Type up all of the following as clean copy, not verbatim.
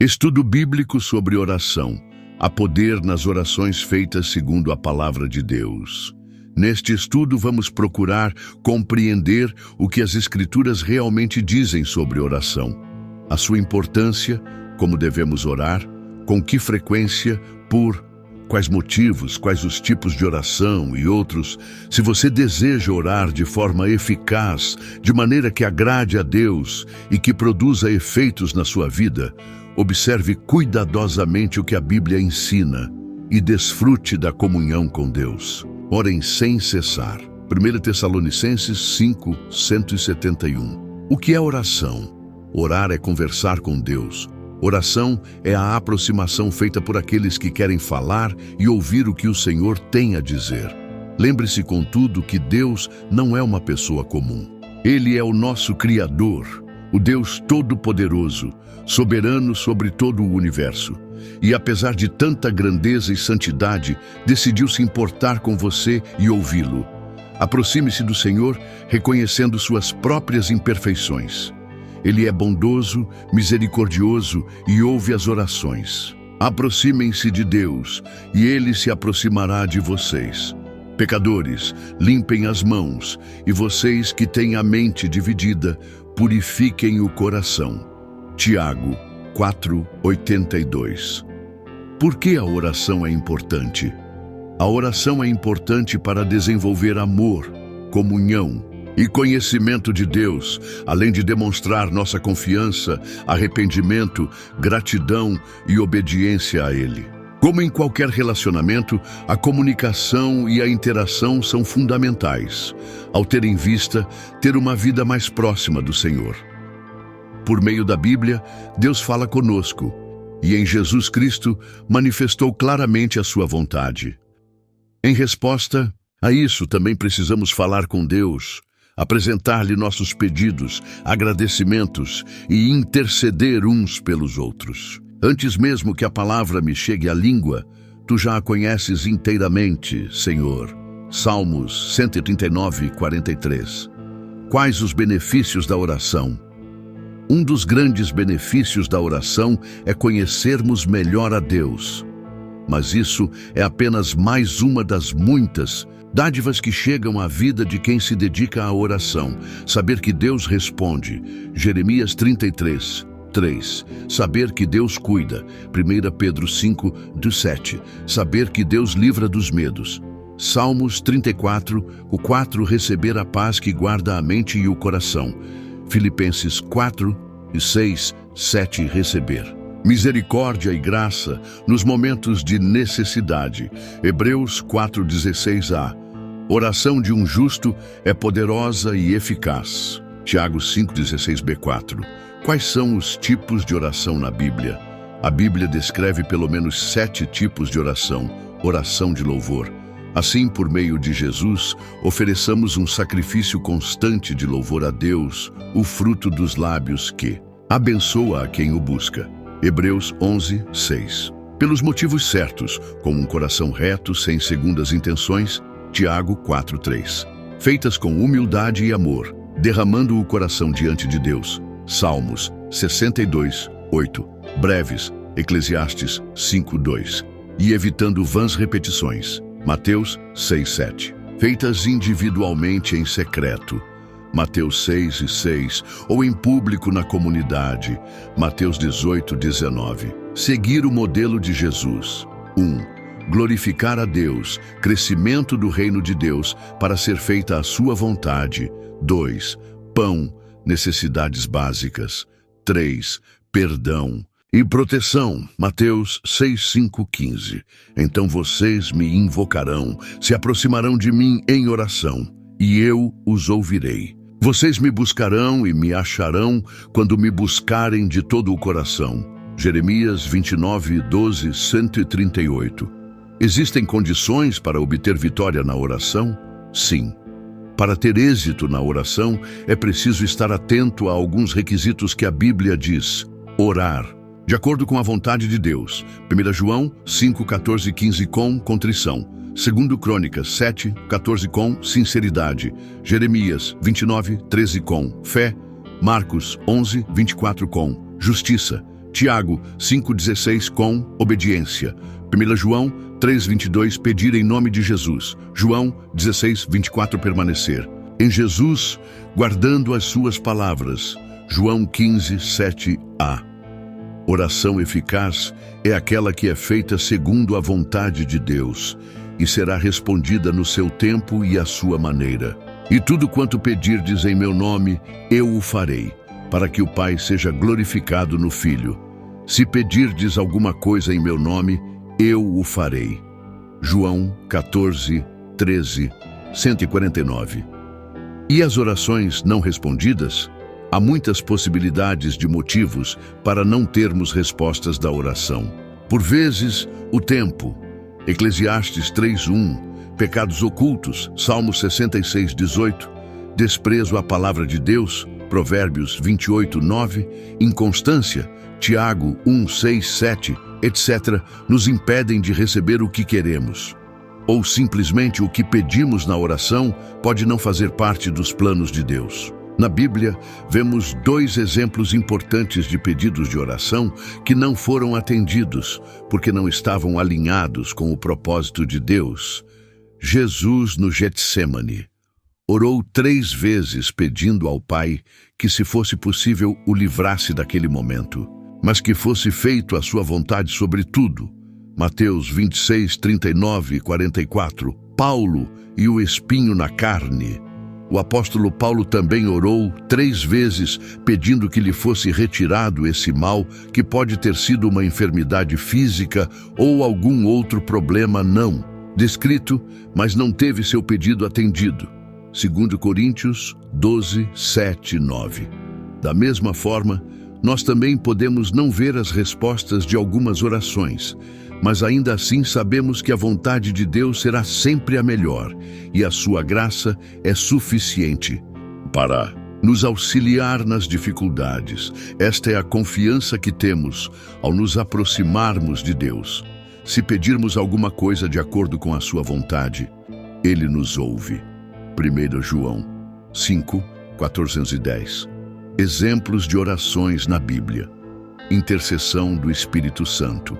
Estudo bíblico sobre oração. Há poder nas orações feitas segundo a palavra de Deus. Neste estudo vamos procurar compreender o que as Escrituras realmente dizem sobre oração, a sua importância, como devemos orar, com que frequência, por quais motivos, quais os tipos de oração e outros. Se você deseja orar de forma eficaz, de maneira que agrade a Deus e que produza efeitos na sua vida, observe cuidadosamente o que a Bíblia ensina e desfrute da comunhão com Deus. Orem sem cessar. 1 Tessalonicenses 5, 171. O que é oração? Orar é conversar com Deus. Oração é a aproximação feita por aqueles que querem falar e ouvir o que o Senhor tem a dizer. Lembre-se, contudo, que Deus não é uma pessoa comum. Ele é o nosso Criador, o Deus Todo-Poderoso, soberano sobre todo o universo. E apesar de tanta grandeza e santidade, decidiu se importar com você e ouvi-lo. Aproxime-se do Senhor, reconhecendo suas próprias imperfeições. Ele é bondoso, misericordioso e ouve as orações. Aproximem-se de Deus, e Ele se aproximará de vocês. Pecadores, limpem as mãos, e vocês que têm a mente dividida, purifiquem o coração. Tiago 4:82. Por que a oração é importante? A oração é importante para desenvolver amor, comunhão e conhecimento de Deus, além de demonstrar nossa confiança, arrependimento, gratidão e obediência a Ele. Como em qualquer relacionamento, a comunicação e a interação são fundamentais, ao ter em vista ter uma vida mais próxima do Senhor. Por meio da Bíblia, Deus fala conosco, e em Jesus Cristo manifestou claramente a sua vontade. Em resposta a isso, também precisamos falar com Deus, apresentar-lhe nossos pedidos, agradecimentos e interceder uns pelos outros. Antes mesmo que a palavra me chegue à língua, tu já a conheces inteiramente, Senhor. Salmos 139:43. Quais os benefícios da oração? Um dos grandes benefícios da oração é conhecermos melhor a Deus. Mas isso é apenas mais uma das muitas dádivas que chegam à vida de quem se dedica à oração. Saber que Deus responde. Jeremias 33:3. Saber que Deus cuida. 1 Pedro 5:7. Saber que Deus livra dos medos. Salmos 34:4. Receber a paz que guarda a mente e o coração. Filipenses 4:6-7. Receber misericórdia e graça nos momentos de necessidade. Hebreus 4:16a. Oração de um justo é poderosa e eficaz. Tiago 5:16b4. Quais são os tipos de oração na Bíblia? A Bíblia descreve pelo menos 7 tipos de oração. Oração de louvor. Assim, por meio de Jesus, ofereçamos um sacrifício constante de louvor a Deus, o fruto dos lábios que abençoa a quem o busca. Hebreus 11:6. Pelos motivos certos, com um coração reto, sem segundas intenções. Tiago 4:3. Feitas com humildade e amor, derramando o coração diante de Deus. Salmos 62:8. Breves. Eclesiastes 5:2. E evitando vãs repetições. Mateus 6:7. Feitas individualmente em secreto. Mateus 6:6, ou em público na comunidade. Mateus 18:19. Seguir o modelo de Jesus. 1. Glorificar a Deus, crescimento do reino de Deus para ser feita a sua vontade. 2. Pão, necessidades básicas. 3. Perdão e proteção. Mateus 6:5-15. Então vocês me invocarão, se aproximarão de mim em oração, e eu os ouvirei. Vocês me buscarão e me acharão quando me buscarem de todo o coração. Jeremias 29:12, 138. Existem condições para obter vitória na oração? Sim. Para ter êxito na oração, é preciso estar atento a alguns requisitos que a Bíblia diz. Orar de acordo com a vontade de Deus. 1 João 5:14-15 com contrição. 2 Crônicas 7:14 com sinceridade. Jeremias 29:13 com fé. Marcos 11:24 com justiça. Tiago 5,16 com obediência. 1 João 3,22 pedir em nome de Jesus. João 16,24 permanecer em Jesus, guardando as suas palavras. João 15,7a. Oração eficaz é aquela que é feita segundo a vontade de Deus e será respondida no seu tempo e à sua maneira. E tudo quanto pedirdes em meu nome, eu o farei, para que o Pai seja glorificado no Filho. Se pedirdes alguma coisa em meu nome, eu o farei. João 14:13, 149. E as orações não respondidas? Há muitas possibilidades de motivos para não termos respostas da oração. Por vezes, o tempo. Eclesiastes 3:1, pecados ocultos, Salmo 66:18, desprezo à palavra de Deus, Provérbios 28:9, inconstância, Tiago 1:6-7, etc., nos impedem de receber o que queremos. Ou simplesmente o que pedimos na oração pode não fazer parte dos planos de Deus. Na Bíblia, vemos 2 exemplos importantes de pedidos de oração que não foram atendidos, porque não estavam alinhados com o propósito de Deus. Jesus, no Getsêmani, orou 3 vezes pedindo ao Pai que, se fosse possível, o livrasse daquele momento, mas que fosse feito a sua vontade sobre tudo. Mateus 26, 39 e 44. Paulo e o espinho na carne. O apóstolo Paulo também orou 3 vezes pedindo que lhe fosse retirado esse mal, que pode ter sido uma enfermidade física ou algum outro problema não descrito, mas não teve seu pedido atendido. 2 Coríntios 12, 7 e 9. Da mesma forma, nós também podemos não ver as respostas de algumas orações, mas ainda assim sabemos que a vontade de Deus será sempre a melhor e a sua graça é suficiente para nos auxiliar nas dificuldades. Esta é a confiança que temos ao nos aproximarmos de Deus. Se pedirmos alguma coisa de acordo com a sua vontade, Ele nos ouve. 1 João 5, 1410. Exemplos de orações na Bíblia. Intercessão do Espírito Santo.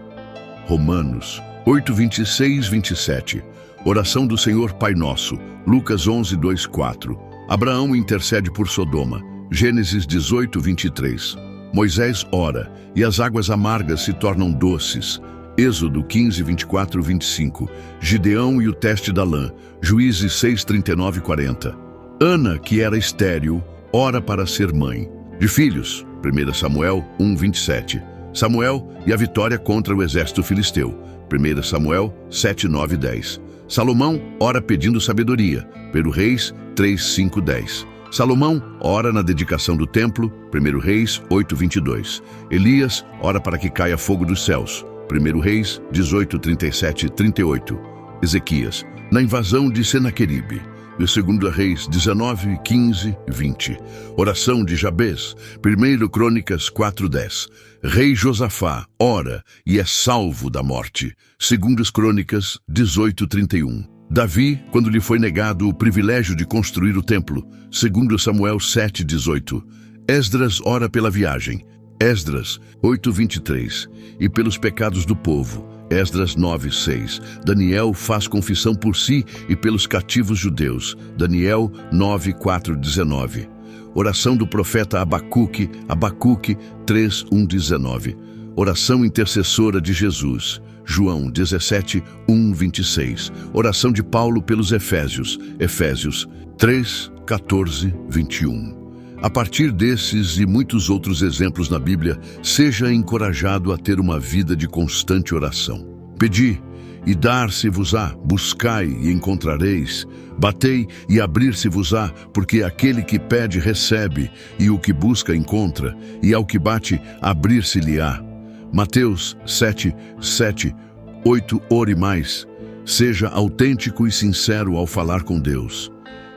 Romanos 8, 26, 27. Oração do Senhor Pai Nosso. Lucas 11, 2, 4. Abraão intercede por Sodoma. Gênesis 18, 23. Moisés ora, e as águas amargas se tornam doces. Êxodo 15, 24, 25. Gideão e o teste da lã. Juízes 6, 39 e 40. Ana, que era estéril, ora para ser mãe de filhos. 1 Samuel 1, 27. Samuel e a vitória contra o exército filisteu. 1 Samuel 7, 9 e 10. Salomão ora pedindo sabedoria. 1 Reis 3, 5, 10. Salomão ora na dedicação do templo. 1 Reis 8, 22. Elias ora para que caia fogo dos céus. 1 Reis 18, 37 e 38. Ezequias na invasão de Senaqueribe. 2 Reis 19, 15 e 20. Oração de Jabez. 1 Crônicas 4:10. Rei Josafá ora e é salvo da morte. 2 Crônicas 18:31. Davi, quando lhe foi negado o privilégio de construir o templo. 2 Samuel 7:18. Esdras ora pela viagem. Esdras 8:23. E pelos pecados do povo. Esdras 9:6. Daniel faz confissão por si e pelos cativos judeus. Daniel 9:4-19. Oração do profeta Abacuque. Abacuque 3:1-19. Oração intercessora de Jesus. João 17:1-26. Oração de Paulo pelos Efésios. Efésios 3:14-21. A partir desses e muitos outros exemplos na Bíblia, seja encorajado a ter uma vida de constante oração. Pedi, e dar-se-vos-á, buscai e encontrareis, batei e abrir-se-vos-á, porque aquele que pede recebe, e o que busca encontra, e ao que bate abrir-se-lhe-á. Mateus 7, 7, 8. Ore mais, seja autêntico e sincero ao falar com Deus.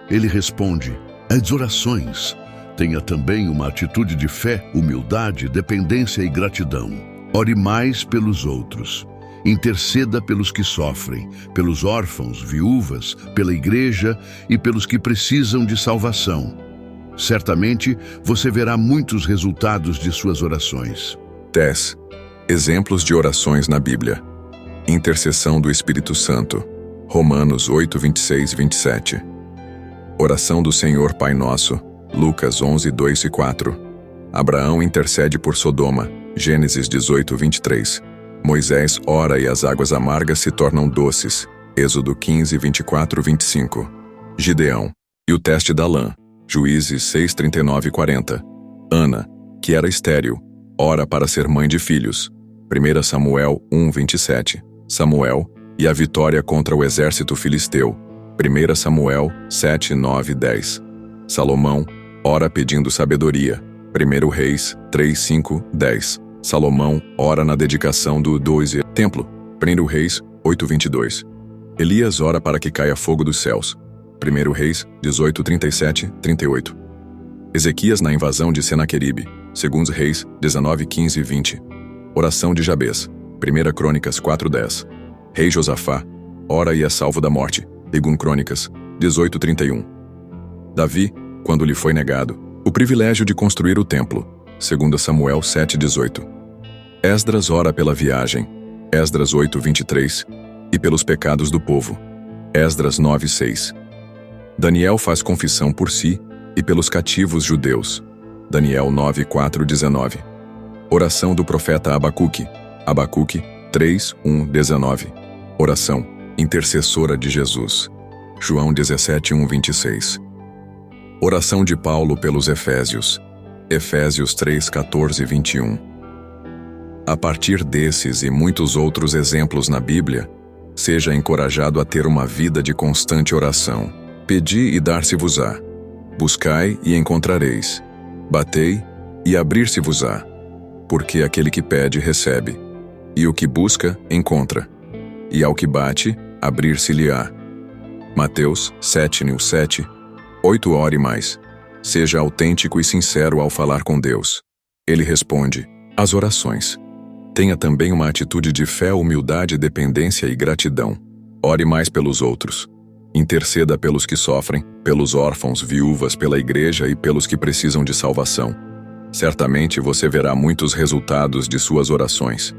Ele responde, as orações. Tenha também uma atitude de fé, humildade, dependência e gratidão. Ore mais pelos outros. Interceda pelos que sofrem, pelos órfãos, viúvas, pela igreja e pelos que precisam de salvação. Certamente, você verá muitos resultados de suas orações. 10. Exemplos de orações na Bíblia. Intercessão do Espírito Santo. Romanos 8, 26 e 27. Oração do Senhor Pai Nosso. Lucas 11, 2 e 4. Abraão intercede por Sodoma. Gênesis 18, 23. Moisés ora e as águas amargas se tornam doces. Êxodo 15, 24 e 25. Gideão e o teste da lã. Juízes 6, 39 e 40. Ana, que era estéril, ora para ser mãe de filhos. 1 Samuel 1, 27. Samuel e a vitória contra o exército filisteu. 1 Samuel 7, 9 e 10. Salomão ora pedindo sabedoria. 1 Reis 3, 5, 10. Salomão ora na dedicação do templo. 1 Reis 8, 22. Elias ora para que caia fogo dos céus. 1 Reis 18, 37, 38. Ezequias na invasão de Senaqueribe. 2 Reis 19, 15 e 20. Oração de Jabez. 1 Crônicas 4, 10. Rei Josafá ora e é salvo da morte. 2 Crônicas 18, 31. Davi, quando lhe foi negado o privilégio de construir o templo. 2 Samuel 7, 18. Esdras ora pela viagem. Esdras 8, 23. E pelos pecados do povo. Esdras 9, 6. Daniel faz confissão por si e pelos cativos judeus. Daniel 9, 4, 19. Oração do profeta Abacuque. Abacuque 3, 1, 19. Oração intercessora de Jesus. João 17, 1, 26. Oração de Paulo pelos Efésios. Efésios 3, 14 e 21. A partir desses e muitos outros exemplos na Bíblia, seja encorajado a ter uma vida de constante oração. Pedi e dar-se-vos-á. Buscai e encontrareis. Batei e abrir-se-vos-á. Porque aquele que pede, recebe. E o que busca, encontra. E ao que bate, abrir-se-lhe-á. Mateus 7, 7. 8 Ore mais. Seja autêntico e sincero ao falar com Deus. Ele responde às orações. Tenha também uma atitude de fé, humildade, dependência e gratidão. Ore mais pelos outros. Interceda pelos que sofrem, pelos órfãos, viúvas, pela igreja e pelos que precisam de salvação. Certamente você verá muitos resultados de suas orações.